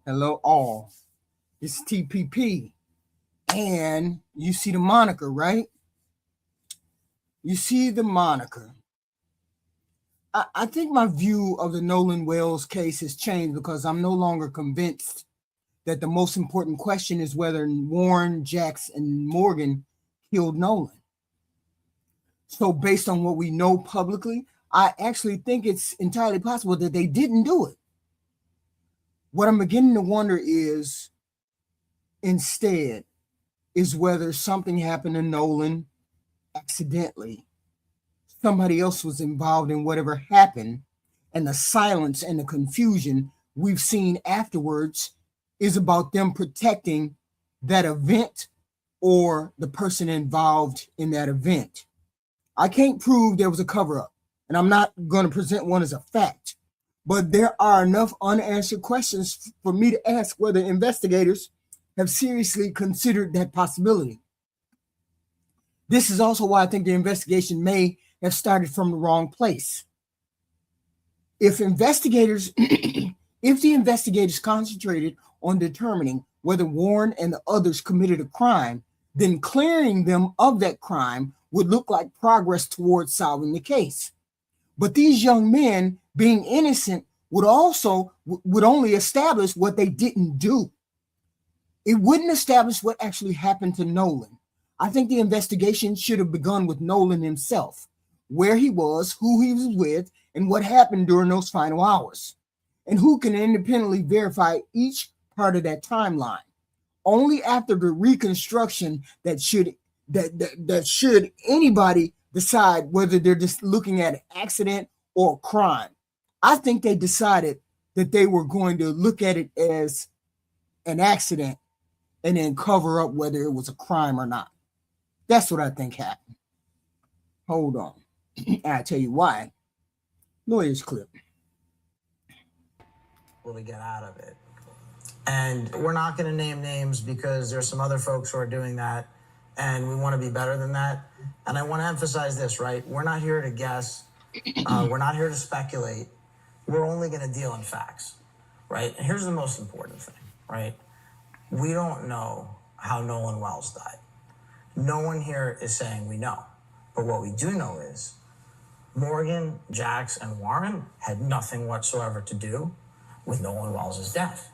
Hello, all. It's TPP. And you see the moniker, right? You see the moniker. I think my view of the Nolan Wells case has changed because I'm no longer convinced that the most important question is whether Warren, Jax, and Morgan killed Nolan. So based on what we know publicly, I actually think it's entirely possible that they didn't do it. What I'm beginning to wonder is instead is whether something happened to Nolan accidentally. Somebody else was involved in whatever happened, and the silence and the confusion we've seen afterwards is about them protecting that event or the person involved in that event. I can't prove there was a cover-up, and I'm not going to present one as a fact, but there are enough unanswered questions for me to ask whether investigators have seriously considered that possibility. This is also why I think the investigation may have started from the wrong place. If the investigators concentrated on determining whether Warren and the others committed a crime, then clearing them of that crime would look like progress towards solving the case. But these young men being innocent would only establish what they didn't do. It wouldn't establish what actually happened to Nolan. I think the investigation should have begun with Nolan himself, where he was, who he was with, and what happened during those final hours, and who can independently verify each part of that timeline. Only after the reconstruction that should anybody decide whether they're just looking at an accident or a crime. I think they decided that they were going to look at it as an accident and then cover up whether it was a crime or not. That's what I think happened. Hold on. I'll tell you why. Lawyer's clip. Will we get out of it? And we're not going to name names because there's some other folks who are doing that, and we want to be better than that. And I want to emphasize this, right? We're not here to guess. We're not here to speculate. We're only going to deal in facts, right? And here's the most important thing, right? We don't know how Nolan Wells died. No one here is saying we know. But what we do know is Morgan, Jax, and Warren had nothing whatsoever to do with Nolan Wells' death.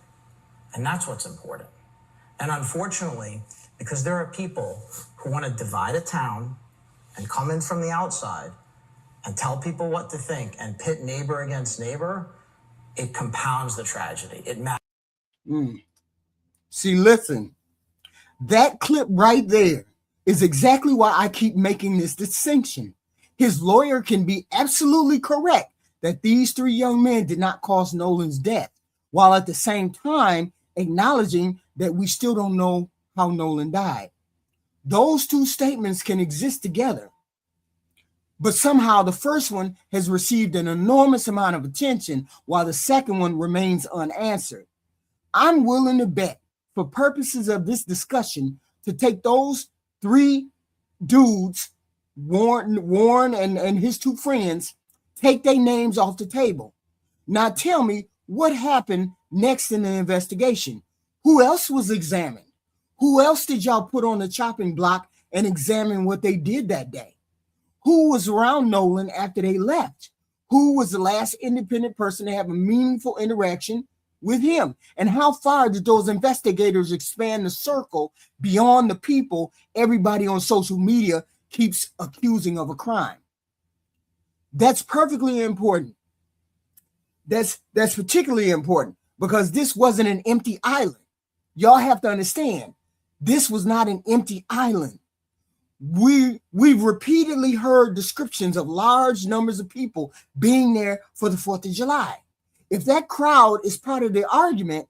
And that's what's important. And unfortunately, because there are people who want to divide a town and come in from the outside and tell people what to think and pit neighbor against neighbor, it compounds the tragedy. It matters. See, listen, that clip right there is exactly why I keep making this distinction. His lawyer can be absolutely correct that these three young men did not cause Nolan's death, while at the same time acknowledging that we still don't know how Nolan died. Those two statements can exist together, but somehow the first one has received an enormous amount of attention while the second one remains unanswered. I'm willing to bet, for purposes of this discussion, to take those three dudes, Warren and his two friends, take their names off the table. Now tell me what happened next in the investigation. Who else was examined? Who else did y'all put on the chopping block and examine what they did that day? Who was around Nolan after they left? Who was the last independent person to have a meaningful interaction with him? And how far did those investigators expand the circle beyond the people everybody on social media keeps accusing of a crime? That's perfectly important. That's particularly important because this wasn't an empty island. Y'all have to understand, this was not an empty island. We've repeatedly heard descriptions of large numbers of people being there for the 4th of July. If that crowd is part of the argument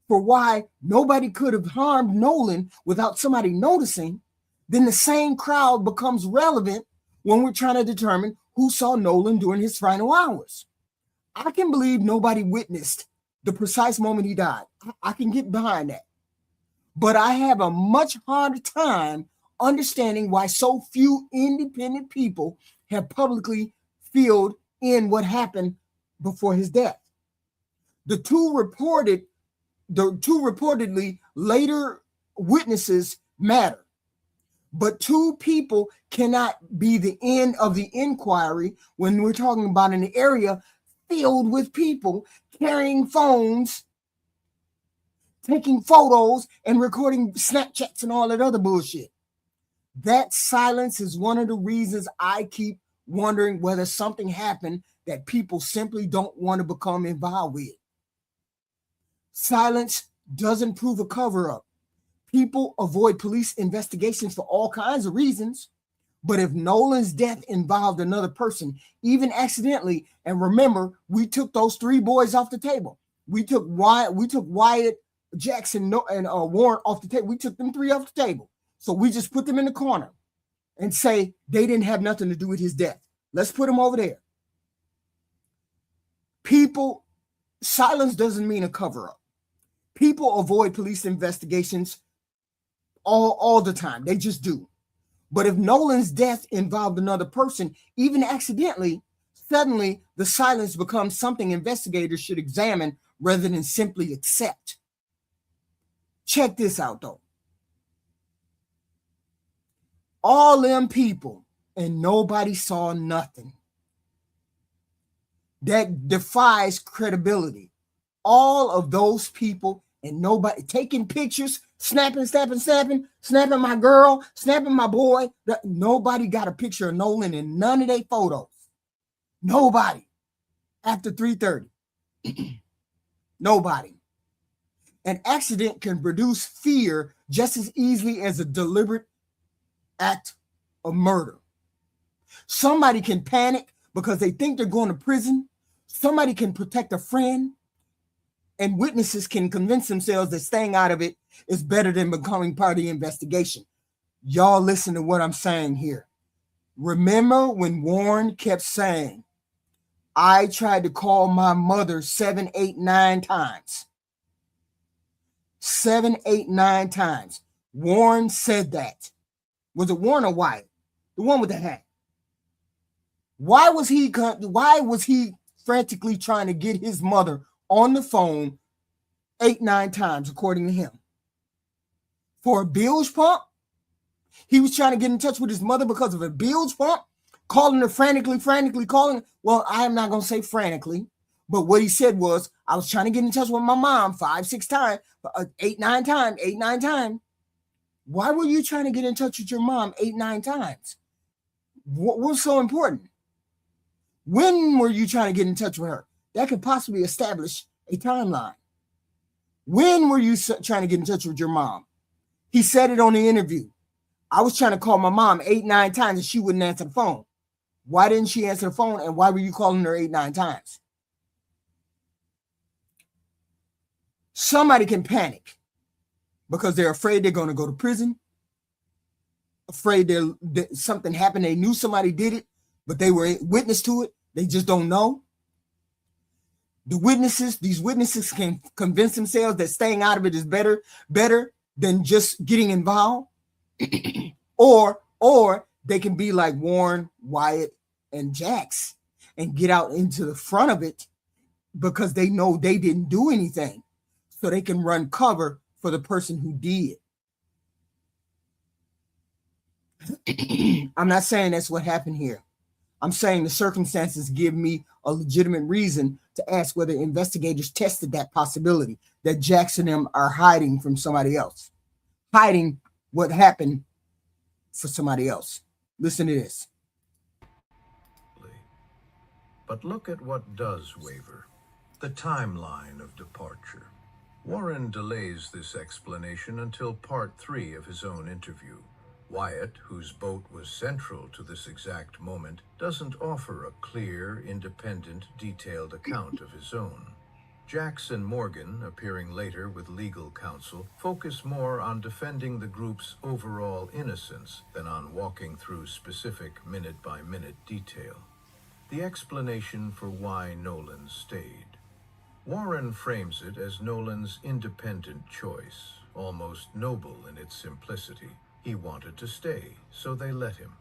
for why nobody could have harmed Nolan without somebody noticing, then the same crowd becomes relevant when we're trying to determine who saw Nolan during his final hours. I can believe nobody witnessed the precise moment he died. I can get behind that. But I have a much harder time understanding why so few independent people have publicly filled in what happened before his death. The two reportedly later witnesses matter, but two people cannot be the end of the inquiry when we're talking about an area filled with people carrying phones, taking photos, and recording Snapchats and all that other bullshit. That silence is one of the reasons I keep wondering whether something happened that people simply don't want to become involved with. Silence doesn't prove a cover-up. People avoid police investigations for all kinds of reasons. But if Nolan's death involved another person, even accidentally, and remember, we took those 3 boys off the table. We took Wyatt, Jax, and Warren off the table. We took them 3 off the table. So we just put them in the corner and say they didn't have nothing to do with his death. Let's put them over there. Silence doesn't mean a cover-up. People avoid police investigations all the time. They just do. But if Nolan's death involved another person, even accidentally, suddenly the silence becomes something investigators should examine rather than simply accept. Check this out, though. All them people and nobody saw nothing. That defies credibility. All of those people and nobody taking pictures, snapping my girl, snapping my boy. Nobody got a picture of Nolan in none of their photos. Nobody. After 3:30. Nobody. An accident can produce fear just as easily as a deliberate act of murder. Somebody can panic because they think they're going to prison. Somebody can protect a friend. And witnesses can convince themselves that staying out of it is better than becoming part of the investigation. Y'all listen to what I'm saying here. Remember when Warren kept saying, I tried to call my mother 7, 8, 9 times. 7, 8, 9 times. Warren said that. Was it Warren or Wyatt? The one with the hat. Why was he frantically trying to get his mother on the phone 8, 9 times, according to him? For a bilge pump? He was trying to get in touch with his mother because of a bilge pump, calling her frantically calling. Well, I am not going to say frantically, but what he said was, I was trying to get in touch with my mom 5, 6 times, 8, 9 times. Why were you trying to get in touch with your mom 8, 9 times? What was so important? When were you trying to get in touch with her? That could possibly establish a timeline. When were you trying to get in touch with your mom? He said it on the interview. I was trying to call my mom 8, 9 times and she wouldn't answer the phone. Why didn't she answer the phone, and why were you calling her 8, 9 times? Somebody can panic because they're afraid they're going to go to prison, afraid that something happened. They knew somebody did it, but they were witness to it. They just don't know. These witnesses can convince themselves that staying out of it is better than just getting involved. or they can be like Warren, Wyatt, and Jax and get out into the front of it because they know they didn't do anything. So they can run cover for the person who did. I'm not saying that's what happened here. I'm saying the circumstances give me a legitimate reason to ask whether investigators tested that possibility that Jax and them are hiding from somebody else, hiding what happened for somebody else. Listen to this. But look at what does waver. The timeline of departure. Warren delays this explanation until part 3 of his own interview, Wyatt, whose boat was central to this exact moment, doesn't offer a clear, independent, detailed account of his own. Jax and Morgan, appearing later with legal counsel, focus more on defending the group's overall innocence than on walking through specific minute-by-minute detail. The explanation for why Nolan stayed. Warren frames it as Nolan's independent choice, almost noble in its simplicity. He wanted to stay, so they let him.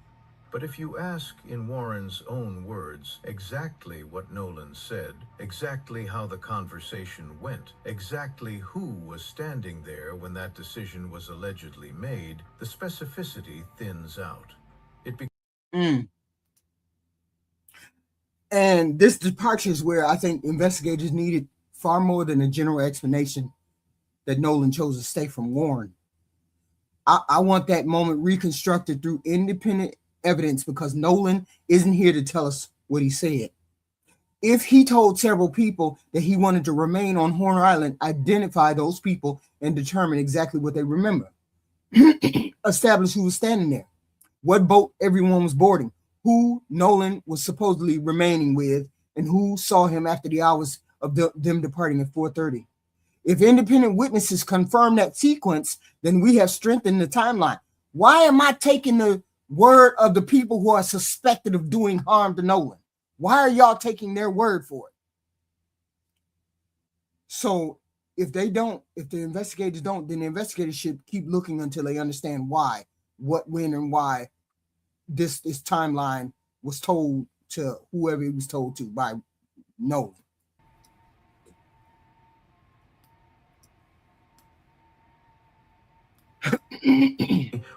But if you ask in Warren's own words exactly what Nolan said, exactly how the conversation went, exactly who was standing there when that decision was allegedly made, the specificity thins out. And this departure is where I think investigators needed far more than a general explanation that Nolan chose to stay from Warren. I want that moment reconstructed through independent evidence, because Nolan isn't here to tell us what he said. If he told several people that he wanted to remain on Horn Island, identify those people and determine exactly what they remember. Establish who was standing there, what boat everyone was boarding, who Nolan was supposedly remaining with, and who saw him after the hours of them departing at 4:30. If independent witnesses confirm that sequence, then we have strengthened the timeline. Why am I taking the word of the people who are suspected of doing harm to Nolan? Why are y'all taking their word for it? So if the investigators don't, then the investigators should keep looking until they understand why, what, when, and why this timeline was told to whoever it was told to by Nolan.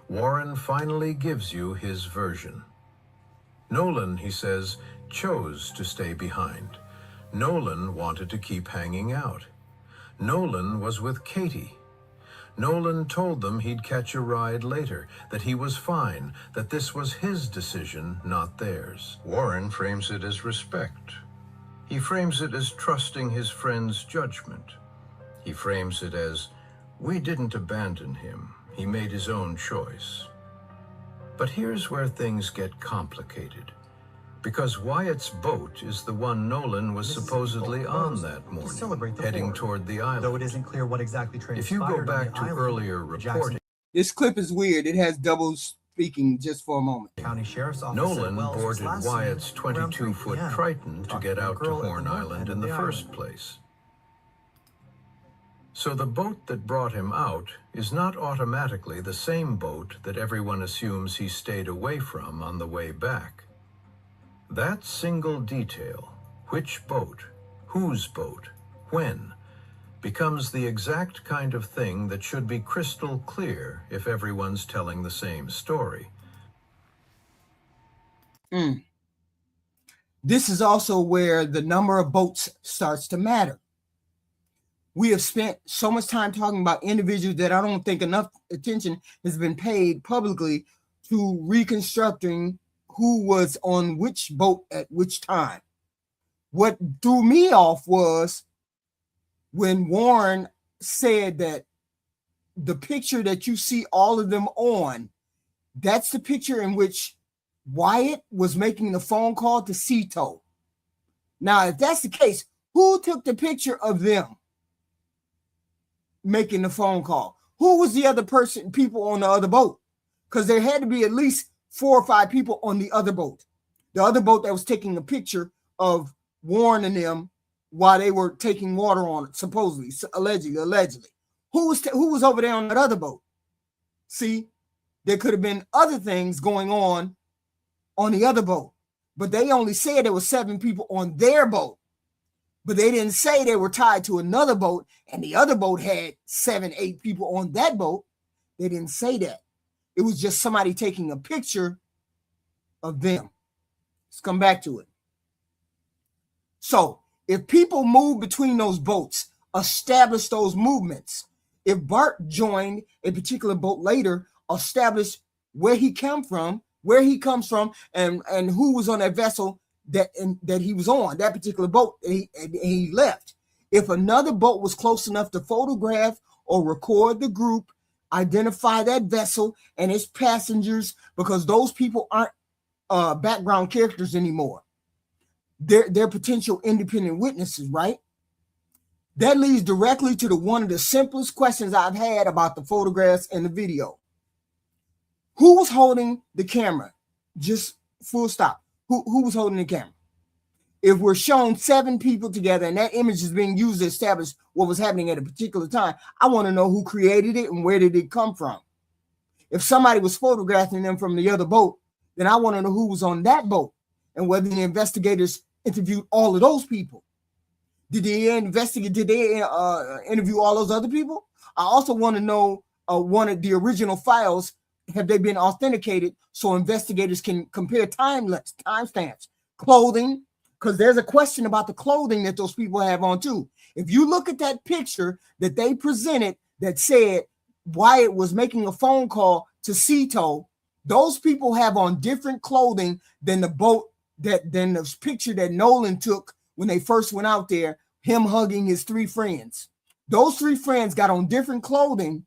Warren finally gives you his version. Nolan, he says, chose to stay behind. Nolan wanted to keep hanging out. Nolan was with Katie. Nolan told them he'd catch a ride later, that he was fine, that this was his decision, not theirs. Warren frames it as respect. He frames it as trusting his friend's judgment. He frames it as, we didn't abandon him. He made his own choice. But here's where things get complicated. Because Wyatt's boat is the one Nolan was supposedly on that morning, heading toward the island. Though it isn't clear what exactly transpired. If you go back to earlier reporting, this clip is weird. It has double speaking just for a moment. County Sheriff's Office Nolan boarded Wyatt's 22-foot Triton to get out to Horn Island in the first place. So the boat that brought him out is not automatically the same boat that everyone assumes he stayed away from on the way back. That single detail, which boat, whose boat, when, becomes the exact kind of thing that should be crystal clear if everyone's telling the same story. This is also where the number of boats starts to matter. We have spent so much time talking about individuals that I don't think enough attention has been paid publicly to reconstructing who was on which boat at which time. What threw me off was when Warren said that the picture that you see all of them on, that's the picture in which Wyatt was making the phone call to Cito. Now, if that's the case, who took the picture of them making the phone call? Who was the other people on the other boat? Because there had to be at least 4 or 5 people on the other boat. The other boat that was taking a picture of Warren and them while they were taking water on it, supposedly, allegedly. Who was over there on that other boat? See, there could have been other things going on the other boat, but they only said there were 7 people on their boat, but they didn't say they were tied to another boat and the other boat had 7, 8 people on that boat. They didn't say that. It was just somebody taking a picture of them. Let's come back to it. So if people move between those boats, establish those movements. If Bart joined a particular boat later, establish where he comes from, and who was on that vessel that he was on, that particular boat, and he left. If another boat was close enough to photograph or record the group, identify that vessel and its passengers, because those people aren't background characters anymore. They're potential independent witnesses, right? That leads directly to one of the simplest questions I've had about the photographs and the video. Who was holding the camera? Just full stop. Who was holding the camera? If we're shown 7 people together and that image is being used to establish what was happening at a particular time, I want to know who created it and where did it come from. If somebody was photographing them from the other boat, then I want to know who was on that boat and whether the investigators interviewed all of those people. Did they investigate? Did they interview all those other people? I also want to know one of the original files. Have they been authenticated so investigators can compare timestamps, clothing? Because there's a question about the clothing that those people have on too. If you look at that picture that they presented that said Wyatt was making a phone call to Cito, those people have on different clothing than the picture that Nolan took when they first went out there, him hugging his 3 friends. Those 3 friends got on different clothing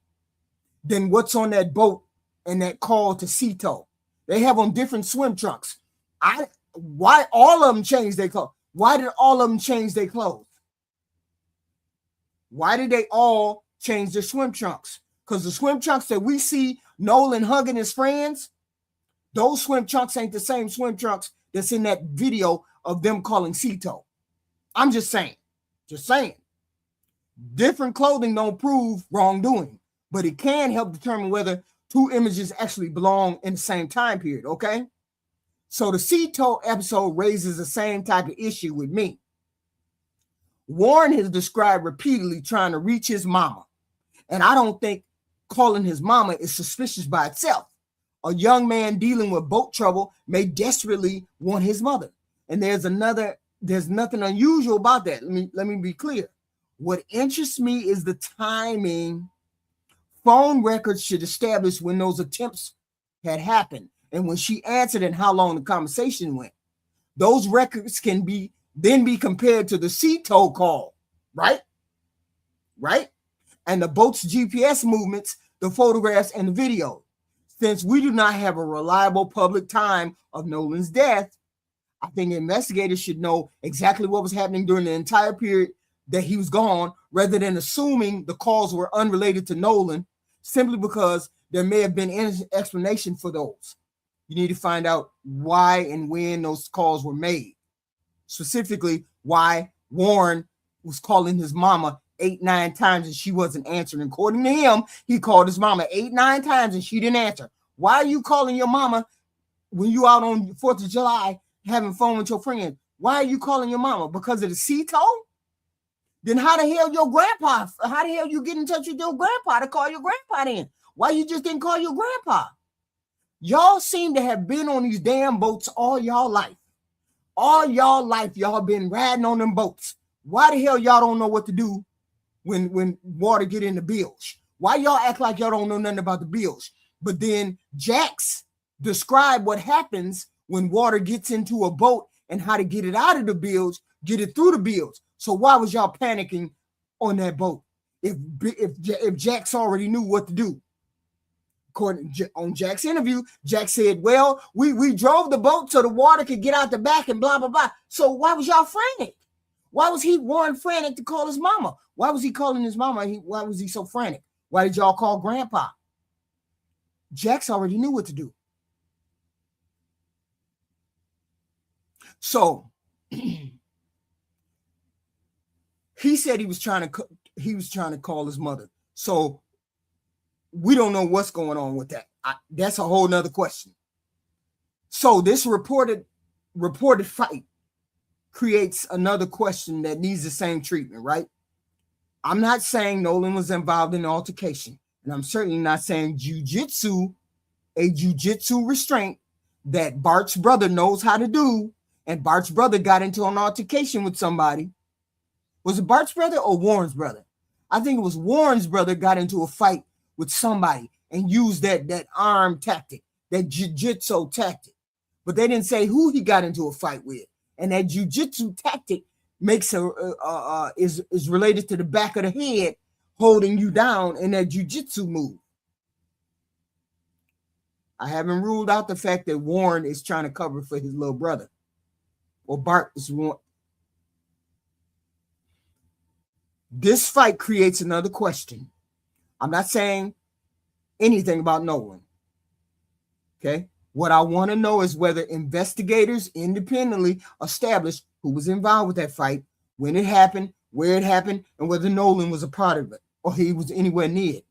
than what's on that boat and that call to Cito. They have on different swim trunks. Why all of them changed their clothes? Why did all of them change their clothes? Why did they all change their swim trunks? Because the swim trunks that we see Nolan hugging his friends, those swim trunks ain't the same swim trunks that's in that video of them calling Cito. I'm just saying. Just saying. Different clothing don't prove wrongdoing, but it can help determine whether 2 images actually belong in the same time period, okay? So the Cito episode raises the same type of issue with me. Warren has described repeatedly trying to reach his mama, and I don't think calling his mama is suspicious by itself. A young man dealing with boat trouble may desperately want his mother, and there's nothing unusual about that. Let me be clear. What interests me is the timing. Phone records should establish when those attempts had happened and when she answered and how long the conversation went. Those records can then be compared to the Cito call, right? Right? And the boat's GPS movements, the photographs, and the video. Since we do not have a reliable public time of Nolan's death, I think investigators should know exactly what was happening during the entire period that he was gone, rather than assuming the calls were unrelated to Nolan, simply because there may have been an explanation for those. You need to find out why and when those calls were made. Specifically, why Warren was calling his mama 8-9 times and she wasn't answering. According to him, he called his mama 8-9 times and she didn't answer. Why are you calling your mama when you out on 4th of July having fun with your friends? Why are you calling your mama? Because of the Cito? Then how the hell you get in touch with your grandpa to call your grandpa then? Why you just didn't call your grandpa? Y'all seem to have been on these damn boats all y'all life. All y'all life, y'all been riding on them boats. Why the hell y'all don't know what to do when water get in the bilge? Why y'all act like y'all don't know nothing about the bilge? But then Jax described what happens when water gets into a boat and how to get it out of the bilge, get it through the bilge. So why was y'all panicking on that boat if Jax already knew what to do? According on Jack's interview, Jack said, well, we drove the boat so the water could get out the back and blah, blah, blah. So why was y'all frantic? Why was Warren frantic to call his mama? Why was he calling his mama? Why was he so frantic? Why did y'all call grandpa? Jax already knew what to do. So he said he was trying to call his mother. So we don't know what's going on with that. That's a whole nother question. So this reported fight creates another question that needs the same treatment, right? I'm not saying Nolan was involved in the altercation, and I'm certainly not saying a jujitsu restraint that Bart's brother knows how to do, and Bart's brother got into an altercation with somebody. Was it Bart's brother or Warren's brother? I think it was Warren's brother got into a fight with somebody and used that arm tactic, that jiu-jitsu tactic. But they didn't say who he got into a fight with. And that jiu-jitsu tactic makes is related to the back of the head holding you down in that jiu-jitsu move. I haven't ruled out the fact that Warren is trying to cover for his little brother. Or Bart is one. This fight creates another question. I'm not saying anything about Nolan. Okay. What I want to know is whether investigators independently established who was involved with that fight, when it happened, where it happened, and whether Nolan was a part of it or he was anywhere near it.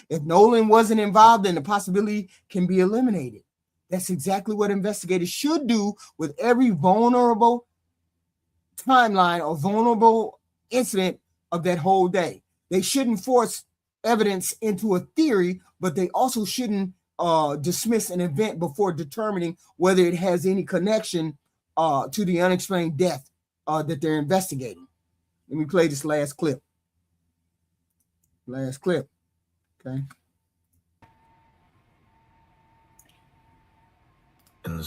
If Nolan wasn't involved, then the possibility can be eliminated. That's exactly what investigators should do with every vulnerable timeline or vulnerable incident of that whole day. They shouldn't force evidence into a theory, but they also shouldn't dismiss an event before determining whether it has any connection to the unexplained death that they're investigating. Let me play this last clip. Okay.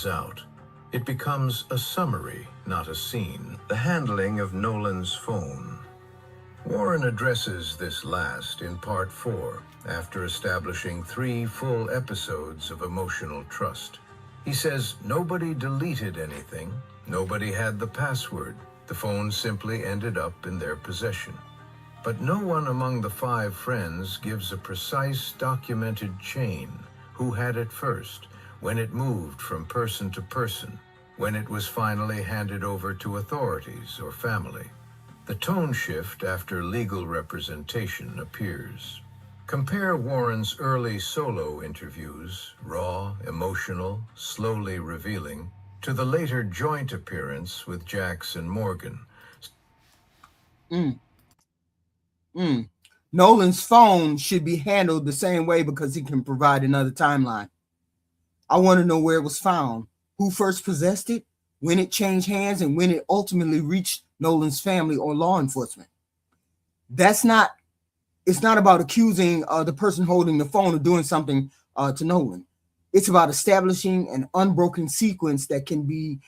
Out. It becomes a summary, not a scene. The handling of Nolan's phone. Warren addresses this last in part 4, after establishing 3 full episodes of emotional trust. He says nobody deleted anything, nobody had the password. The phone simply ended up in their possession. But no one among the 5 friends gives a precise documented chain. Who had it first? When it moved from person to person, when it was finally handed over to authorities or family. The tone shift after legal representation appears. Compare Warren's early solo interviews, raw, emotional, slowly revealing, to the later joint appearance with Jax and Morgan. Nolan's phone should be handled the same way because he can provide another timeline. I want to know where it was found, who first possessed it, when it changed hands, and when it ultimately reached Nolan's family or law enforcement. It's not about accusing the person holding the phone of doing something to Nolan. It's about establishing an unbroken sequence that can be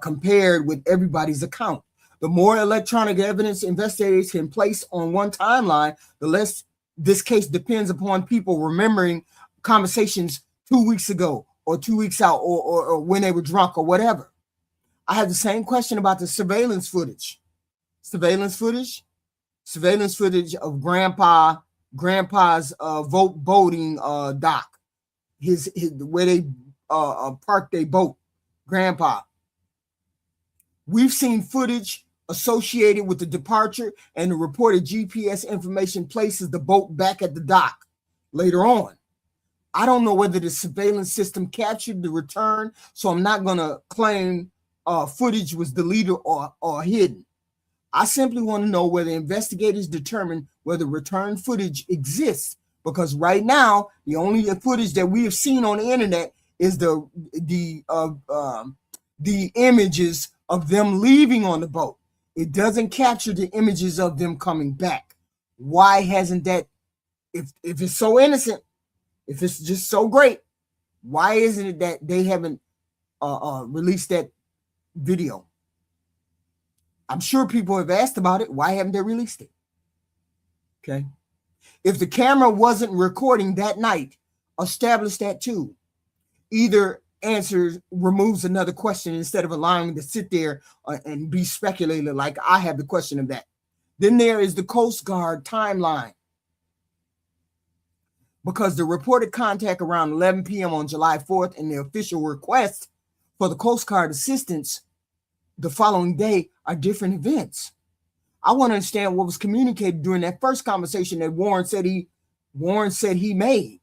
compared with everybody's account. The more electronic evidence investigators can place on one timeline, the less this case depends upon people remembering conversations 2 weeks ago or 2 weeks out or when they were drunk or whatever. I have the same question about the surveillance footage. Surveillance footage of grandpa's boating dock, his where they parked their boat, grandpa. We've seen footage associated with the departure, and the reported GPS information places the boat back at the dock later on. I don't know whether the surveillance system captured the return, so I'm not going to claim footage was deleted or hidden. I simply want to know whether investigators determine whether return footage exists, because right now the only footage that we have seen on the internet is the images of them leaving on the boat. It doesn't capture the images of them coming back. Why hasn't that? If it's so innocent, if it's just so great, why isn't it that they haven't released that video? I'm sure people have asked about it. Why haven't they released it? Okay. If the camera wasn't recording that night, establish that too. Either answer removes another question instead of allowing to sit there and be speculated like I have the question of that. Then there is the Coast Guard timeline. Because the reported contact around 11 p.m. on July 4th and the official request for the Coast Guard assistance the following day are different events. I want to understand what was communicated during that first conversation that Warren said he made.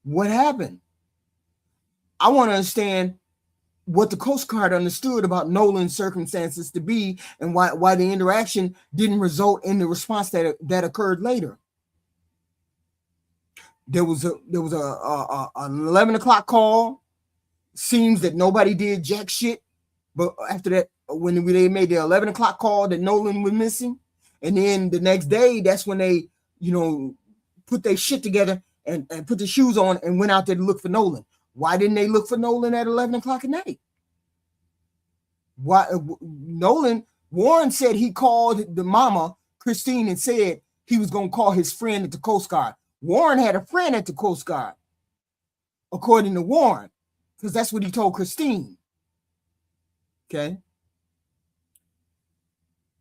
What happened? I want to understand what the Coast Guard understood about Nolan's circumstances to be, and why the interaction didn't result in the response that occurred later. There was an 11 o'clock call. Seems that nobody did jack shit, but after that, when they made the 11 o'clock call that Nolan was missing, and then the next day, that's when they, put their shit together and put the shoes on and went out there to look for Nolan. Why didn't they look for Nolan at 11 o'clock at night? Why Warren said he called the mama, Christine, and said he was going to call his friend at the Coast Guard. Warren had a friend at the Coast Guard, according to Warren, because that's what he told Christine. Okay.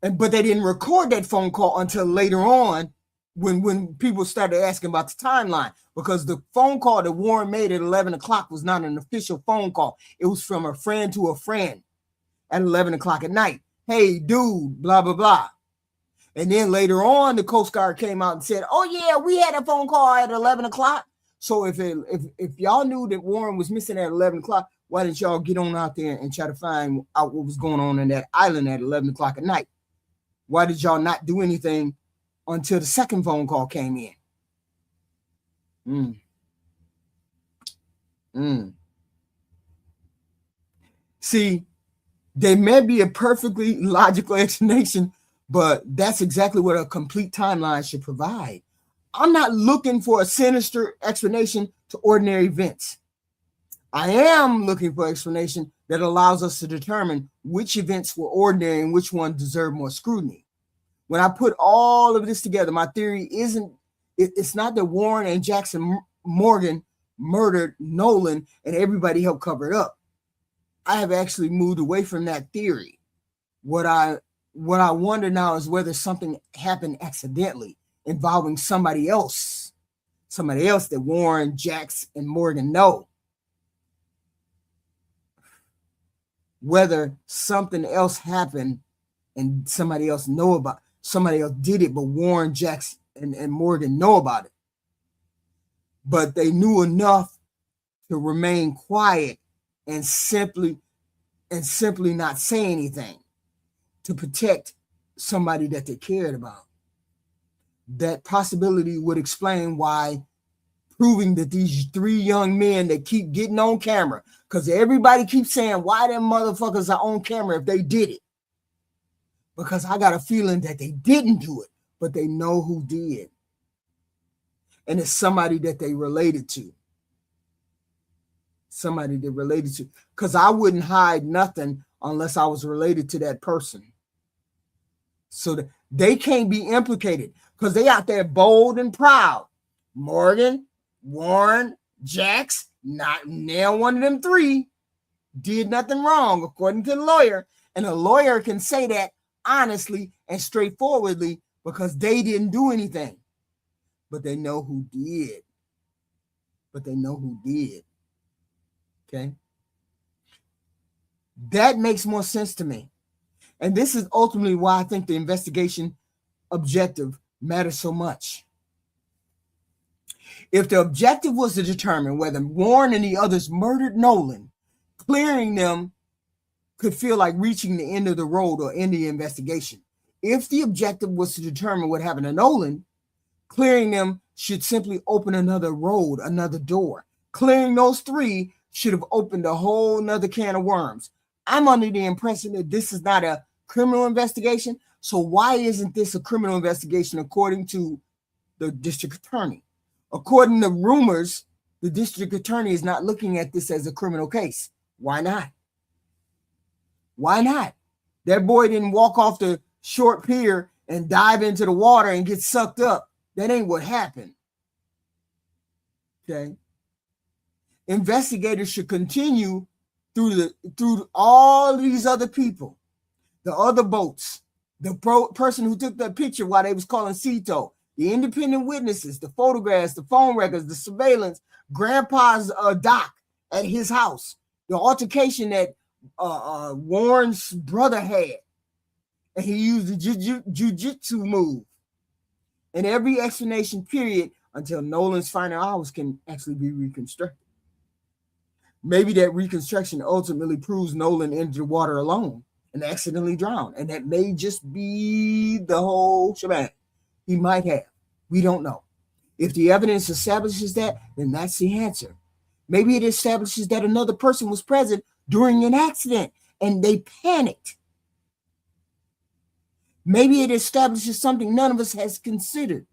But they didn't record that phone call until later on when people started asking about the timeline, because the phone call that Warren made at 11 o'clock was not an official phone call. It was from a friend to a friend at 11 o'clock at night. Hey, dude, blah, blah, blah. And then later on, the Coast Guard came out and said, oh, yeah, we had a phone call at 11 o'clock. So if y'all knew that Warren was missing at 11 o'clock, why didn't y'all get on out there and try to find out what was going on in that island at 11 o'clock at night? Why did y'all not do anything until the second phone call came in? See, there may be a perfectly logical explanation, but that's exactly what a complete timeline should provide. I'm not looking for a sinister explanation to ordinary events. I am looking for an explanation that allows us to determine which events were ordinary and which ones deserve more scrutiny. When I put all of this together, my theory it's not that Warren and Jax and Morgan murdered Nolan and everybody helped cover it up. I have actually moved away from that theory. What I wonder now is whether something happened accidentally involving somebody else that Warren, Jax, and Morgan know. Whether something else happened and somebody else did it, but Warren, Jax, and Morgan know about it. But they knew enough to remain quiet and simply not say anything to protect somebody that they cared about. That possibility would explain why proving that these three young men that keep getting on camera, because everybody keeps saying, why them motherfuckers are on camera if they did it? Because I got a feeling that they didn't do it, but they know who did. And it's somebody that they related to. Somebody they related to. Because I wouldn't hide nothing unless I was related to that person. So that they can't be implicated because they out there bold and proud. Morgan, Warren, Jax, not nail one of them three did nothing wrong, according to the lawyer. And a lawyer can say that honestly and straightforwardly because they didn't do anything. But they know who did. Okay? That makes more sense to me. And this is ultimately why I think the investigation objective matters so much. If the objective was to determine whether Warren and the others murdered Nolan, clearing them could feel like reaching the end of the road or end the investigation. If the objective was to determine what happened to Nolan, clearing them should simply open another road, another door. Clearing those three should have opened a whole nother can of worms. I'm under the impression that this is not a criminal investigation. So why isn't this a criminal investigation according to the district attorney? According to rumors, the district attorney is not looking at this as a criminal case. Why not? Why not? That boy didn't walk off the short pier and dive into the water and get sucked up. That ain't what happened. Okay. Investigators should continue through all these other people, the other boats, the person who took that picture while they was calling Cito, the independent witnesses, the photographs, the phone records, the surveillance, Grandpa's dock at his house, the altercation that Warren's brother had, and he used the jujitsu move, and every explanation period until Nolan's final hours can actually be reconstructed. Maybe that reconstruction ultimately proves Nolan entered the water alone and accidentally drowned, and that may just be the whole shebang. He might have. We don't know. If the evidence establishes that, then that's the answer. Maybe it establishes that another person was present during an accident and they panicked. Maybe it establishes something none of us has considered.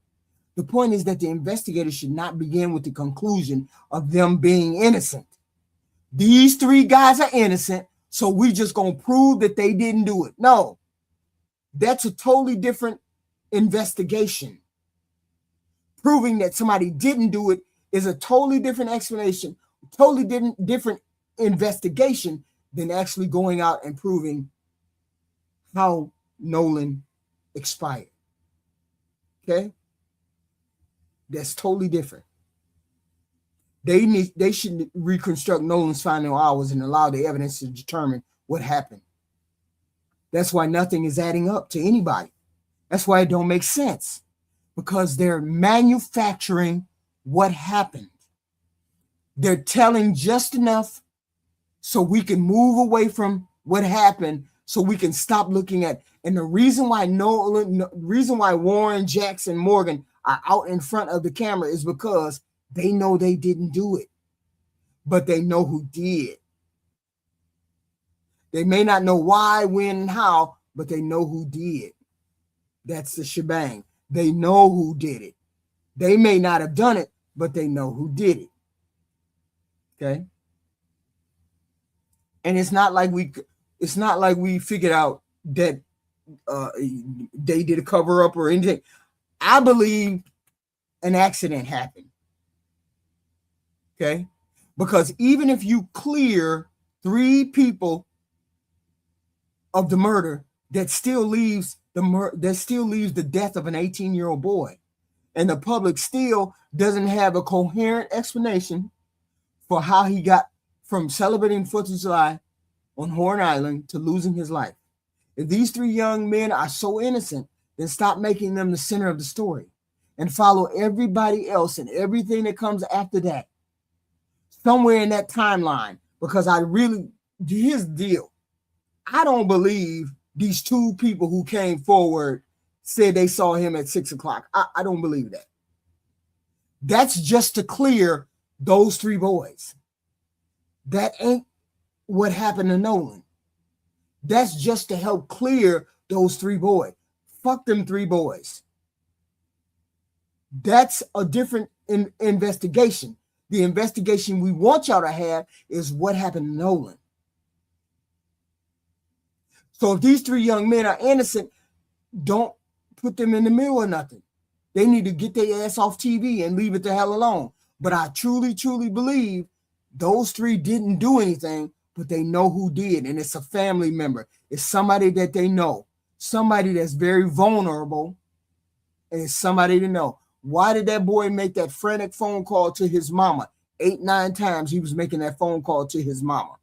The point is that the investigators should not begin with the conclusion of them being innocent. These three guys are innocent, so we just gonna prove that they didn't do it. No, that's a totally different investigation. proving that somebody didn't do it is a totally different explanation, totally different investigation than actually going out and proving how Nolan expired. Okay? That's totally different. They should reconstruct Nolan's final hours and allow the evidence to determine what happened. That's why nothing is adding up to anybody. That's why it don't make sense, because they're manufacturing what happened. They're telling just enough so we can move away from what happened, so we can stop looking at. And the reason why Warren, Jax, and Morgan are out in front of the camera is because they know they didn't do it, but they know who did. They may not know why, when, and how, but they know who did. That's the shebang. They know who did it. They may not have done it, but they know who did it. Okay? And it's not like we figured out that they did a cover up or anything. I believe an accident happened. Okay? Because even if you clear 3 people of the murder, that still leaves the death of an 18-year-old boy. And the public still doesn't have a coherent explanation for how he got from celebrating 4th of July on Horn Island to losing his life. If these 3 young men are so innocent, then stop making them the center of the story and follow everybody else and everything that comes after that, somewhere in that timeline. Because here's the deal. I don't believe these 2 people who came forward said they saw him at 6 o'clock. I don't believe that. That's just to clear those 3 boys. That ain't what happened to Nolan. That's just to help clear those 3 boys. Fuck them 3 boys. That's a different investigation. The investigation we want y'all to have is what happened to Nolan. So if these 3 young men are innocent, don't put them in the middle of nothing. They need to get their ass off TV and leave it the hell alone. But I truly, truly believe those 3 didn't do anything, but they know who did. And it's a family member. It's somebody that they know. Somebody that's very vulnerable. And it's somebody to know. Why did that boy make that frantic phone call to his mama? 8, 9 times he was making that phone call to his mama.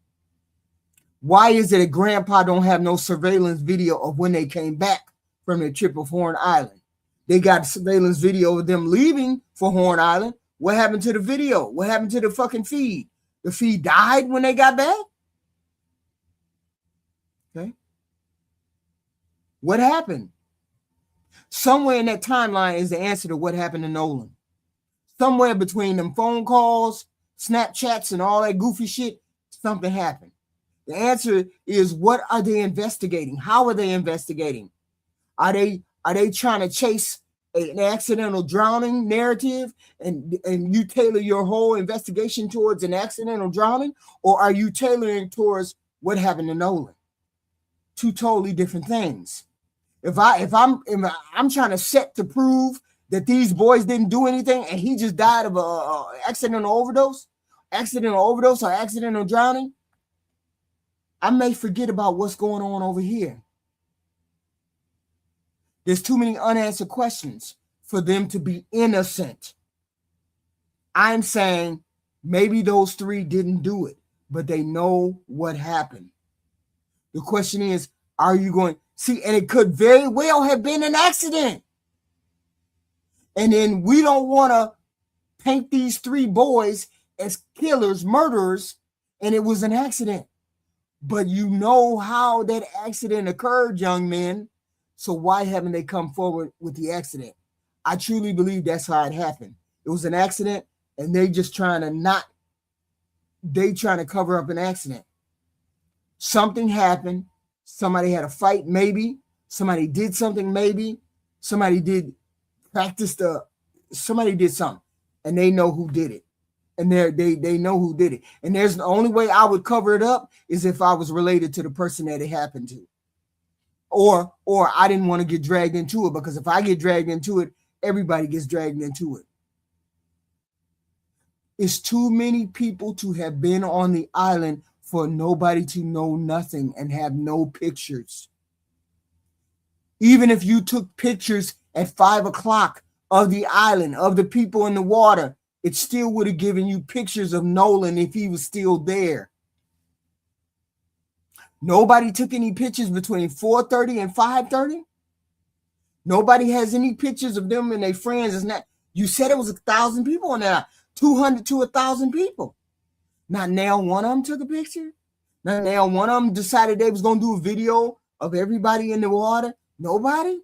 Why is it that grandpa don't have no surveillance video of when they came back from their trip of Horn Island? They got surveillance video of them leaving for Horn Island. What happened to the video? What happened to the fucking feed? The feed died when they got back? Okay. What happened? Somewhere in that timeline is the answer to what happened to Nolan. Somewhere between them phone calls, Snapchats, and all that goofy shit, something happened. The answer is, what are they investigating? How are they investigating? Are they trying to chase an accidental drowning narrative and you tailor your whole investigation towards an accidental drowning? Or are you tailoring towards what happened to Nolan? 2 totally different things. If I'm trying to set to prove that these boys didn't do anything and he just died of a accidental overdose or accidental drowning, I may forget about what's going on over here. There's too many unanswered questions for them to be innocent. I'm saying maybe those 3 didn't do it, but they know what happened. The question is, are you going... See, and it could very well have been an accident. And then we don't want to paint these 3 boys as killers, murderers, and it was an accident. But you know how that accident occurred, young men. So why haven't they come forward with the accident? I truly believe that's how it happened. It was an accident, and they just trying to cover up an accident. Something happened. Somebody had a fight, maybe. Somebody did something, maybe. Somebody did somebody did something, and they know who did it. And they know who did it. And there's the only way I would cover it up is if I was related to the person that it happened to. Or I didn't want to get dragged into it, because if I get dragged into it, everybody gets dragged into it. It's too many people to have been on the island for nobody to know nothing and have no pictures. Even if you took pictures at 5 o'clock of the island, of the people in the water, it still would have given you pictures of Nolan if he was still there. Nobody took any pictures between 4:30 and 5:30. Nobody has any pictures of them and their friends. It's not. You said it was 1,000 people on that. 200 to 1,000 people. Not now one of them took a picture. Not now one of them decided they was going to do a video of everybody in the water. Nobody.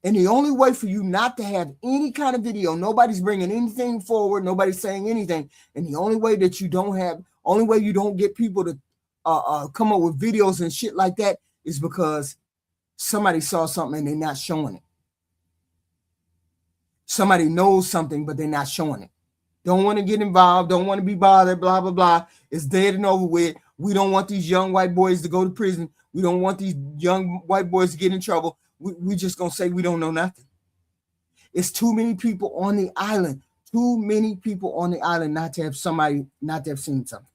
And the only way for you not to have any kind of video, nobody's bringing anything forward, nobody's saying anything. And the only way that you don't have, only way you don't get people to come up with videos and shit like that is because somebody saw something and they're not showing it. Somebody knows something, but they're not showing it. Don't want to get involved, don't want to be bothered, blah, blah, blah. It's dead and over with. We don't want these young white boys to go to prison. We don't want these young white boys to get in trouble. We just going to say we don't know nothing. It's too many people on the island. Too many people on the island not to have somebody, not to have seen something.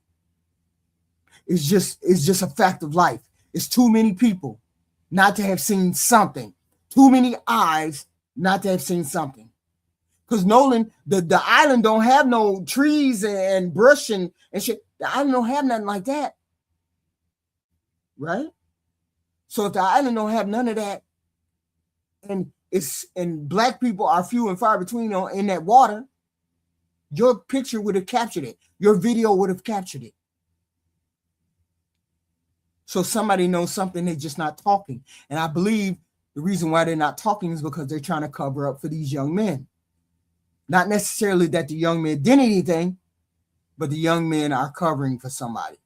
It's just a fact of life. It's too many people not to have seen something. Too many eyes not to have seen something. Because Nolan, the island don't have no trees and brush and shit. The island don't have nothing like that. Right? So if the island don't have none of that, and black people are few and far between in that water, your picture would have captured it. Your video would have captured it. So somebody knows something, they're just not talking. And I believe the reason why they're not talking is because they're trying to cover up for these young men. Not necessarily that the young men did anything, but the young men are covering for somebody.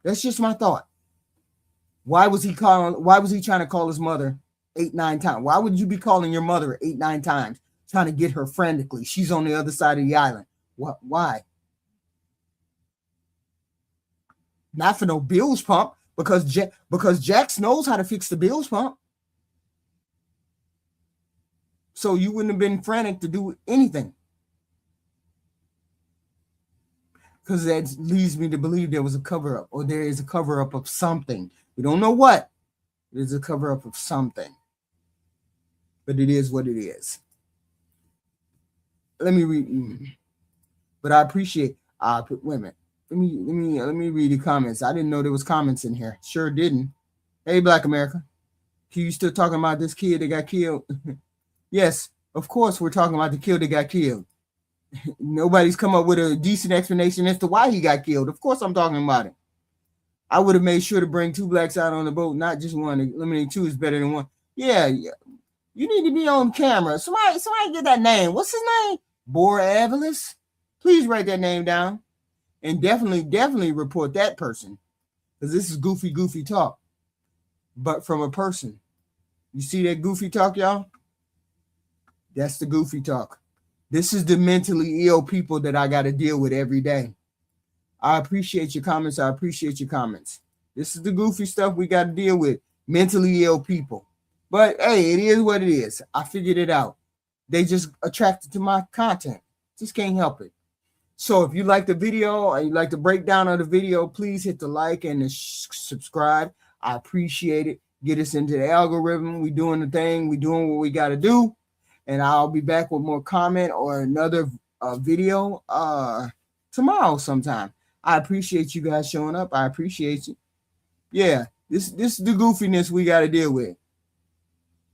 That's just my thought. Why was he trying to call his mother 8, 9 times? Why would you be calling your mother 8, 9 times, trying to get her frantically? She's on the other side of the island. Why? Not for no bills pump, because Jax knows how to fix the bills pump. So you wouldn't have been frantic to do anything. Because that leads me to believe there was a cover-up, or there is a cover-up of something. We don't know what. There's a cover-up of something. But it is what it is. Let me read. But I appreciate. Wait a minute. Let me read the comments. I didn't know there was comments in here. Sure didn't. Hey, Black America. You still talking about this kid that got killed? Yes, of course we're talking about the kid that got killed. Nobody's come up with a decent explanation as to why he got killed. Of course I'm talking about it. I would have made sure to bring 2 blacks out on the boat, not just one. Eliminating 2 is better than 1. Yeah. You need to be on camera. Somebody get that name. What's his name? Bor Avalis? Please write that name down. And definitely report that person. Because this is goofy talk. But from a person. You see that goofy talk, y'all? That's the goofy talk. This is the mentally ill people that I got to deal with every day. I appreciate your comments. I appreciate your comments. This is the goofy stuff we got to deal with. Mentally ill people. But hey, it is what it is. I figured it out. They just attracted to my content. Just can't help it. So if you like the video or you like the breakdown of the video, please hit the like and the subscribe. I appreciate it. Get us into the algorithm. We doing the thing. We doing what we got to do. And I'll be back with more comment or another video tomorrow sometime. I appreciate you guys showing up. I appreciate you. Yeah, this is the goofiness we got to deal with.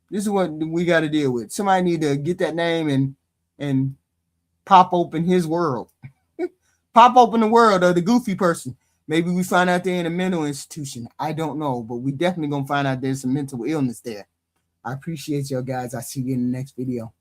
This is what we got to deal with. Somebody need to get that name and pop open his world. Pop open the world of the goofy person. Maybe we find out they're in a mental institution. I don't know, but we definitely going to find out there's some mental illness there. I appreciate y'all guys. I'll see you in the next video.